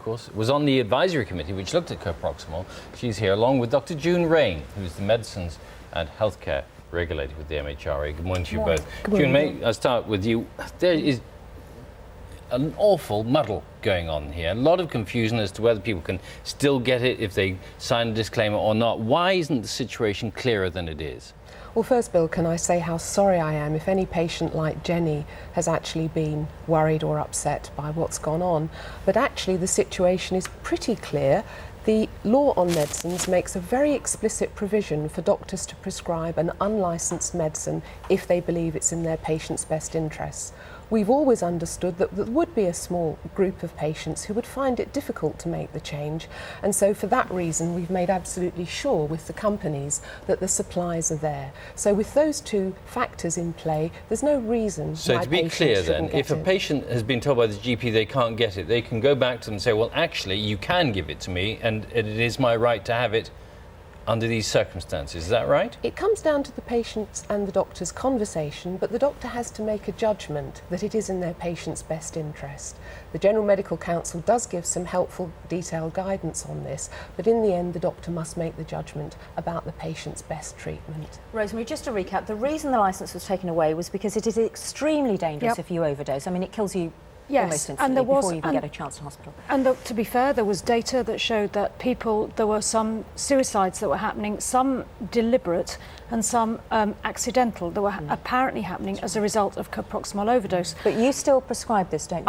course, was on the advisory committee which looked at Coproxamol. She's here along with Dr. June Rain, who's the Medicines and Healthcare Regulator with the MHRA. Good morning to you both. June, may I start with you? There is an awful muddle going on here. A lot of confusion as to whether people can still get it if they sign a disclaimer or not. Why isn't the situation clearer than it is? Well, first, Bill, can I say how sorry I am if any patient like Jenny has actually been worried or upset by what's gone on. But actually, the situation is pretty clear. The law on medicines makes a very explicit provision for doctors to prescribe an unlicensed medicine if they believe it's in their patient's best interests. We've always understood that there would be a small group of patients who would find it difficult to make the change, and so for that reason we've made absolutely sure with the companies that the supplies are there. So with those two factors in play, there's no reason so why to be clear then, if a it. patient has been told by the GP they can't get it, they can go back to them and say, well, actually you can give it to me and it is my right to have it under these circumstances. Is that right? It comes down to the patient's and the doctor's conversation, but the doctor has to make a judgment that it is in their patient's best interest. The General Medical Council does give some helpful detailed guidance on this, but in the end the doctor must make the judgment about the patient's best treatment. Rosemary, just to recap, the reason the licence was taken away was because it is extremely dangerous if you overdose. I mean, it kills you almost instantly before you even get a chance to hospital. And to be fair, there was data that showed that there were some suicides that were happening, some deliberate and some accidental that were apparently happening as a result of coproxamol overdose. But you still prescribe this, don't you?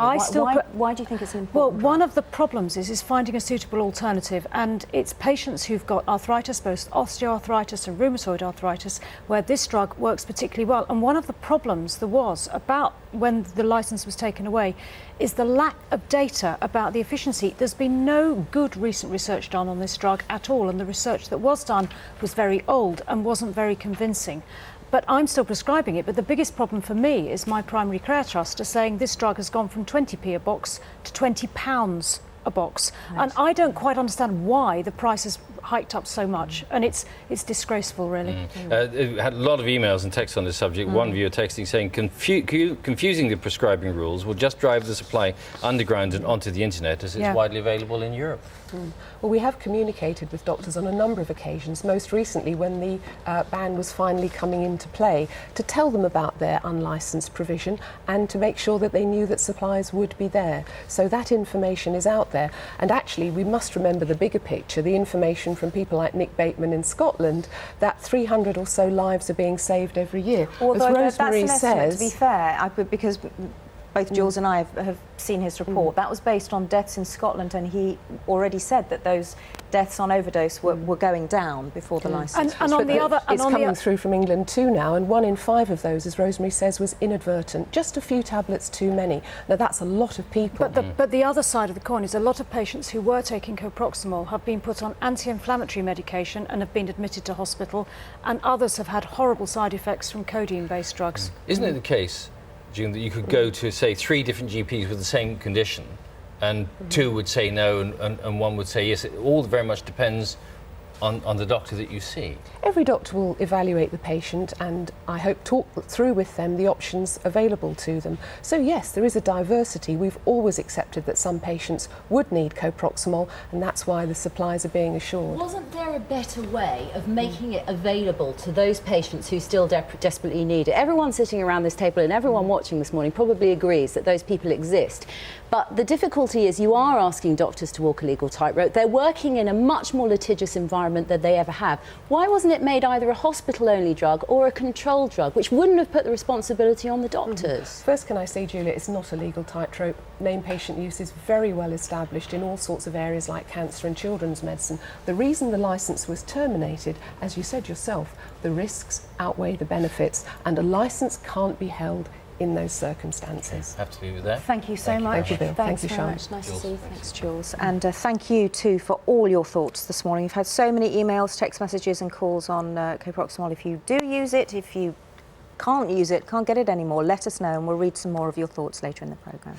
Why do you think it's an important Well, one of the problems is finding a suitable alternative, and it's patients who've got arthritis, both osteoarthritis and rheumatoid arthritis, where this drug works particularly well. And one of the problems there was about when the licence was taken away is the lack of data about the efficiency. There's been no good recent research done on this drug at all, and the research that was done was very old and wasn't very convincing. But I'm still prescribing it, but the biggest problem for me is my primary care trust are saying this drug has gone from 20p a box to £20 a box. Right. And I don't quite understand why the price has hiked up so much, and it's disgraceful, really. Had a lot of emails and texts on this subject. One viewer texting saying confusing the prescribing rules will just drive the supply underground and onto the internet as it's widely available in Europe. Well, we have communicated with doctors on a number of occasions, most recently when the ban was finally coming into play, to tell them about their unlicensed provision and to make sure that they knew that supplies would be there. So that information is out there. And actually, we must remember the bigger picture, the information from people like Nick Bateman in Scotland, that 300 or so lives are being saved every year. Although as Rosemary that's an estimate, says, to be fair, because both Jules and I have seen his report. That was based on deaths in Scotland, and he already said that those deaths on overdose were going down before the licence. And on the other, it's coming through from England too now, and 1 in 5 of those, as Rosemary says, was inadvertent. Just a few tablets too many. Now that's a lot of people. But the other side of the coin is a lot of patients who were taking coproxamol have been put on anti-inflammatory medication and have been admitted to hospital, and others have had horrible side effects from codeine-based drugs. Isn't it the case, June, that you could go to, say, 3 different GPs with the same condition and 2 would say no and 1 would say yes? It all very much depends on the doctor that you see. Every doctor will evaluate the patient and I hope talk through with them the options available to them. So yes, there is a diversity. We've always accepted that some patients would need coproxamol, and that's why the supplies are being assured. Wasn't there a better way of making it available to those patients who still desperately need it? Everyone sitting around this table and everyone watching this morning probably agrees that those people exist. But the difficulty is you are asking doctors to walk a legal tightrope. They're working in a much more litigious environment than they ever have. Why wasn't it made either a hospital-only drug or a controlled drug, which wouldn't have put the responsibility on the doctors? First, can I say, Julia, it's not a legal tightrope. Named patient use is very well established in all sorts of areas like cancer and children's medicine. The reason the licence was terminated, as you said yourself, the risks outweigh the benefits, and a licence can't be held in those circumstances. Have to be with that. Thank you so much. Thank you, Bill. Thanks Thank you, very Sean. much. Nice to see you. Thanks, Jules. And thank you too for all your thoughts this morning. You've had so many emails, text messages and calls on coproxamol. If you do use it, if you can't use it, can't get it anymore, let us know and we'll read some more of your thoughts later in the programme.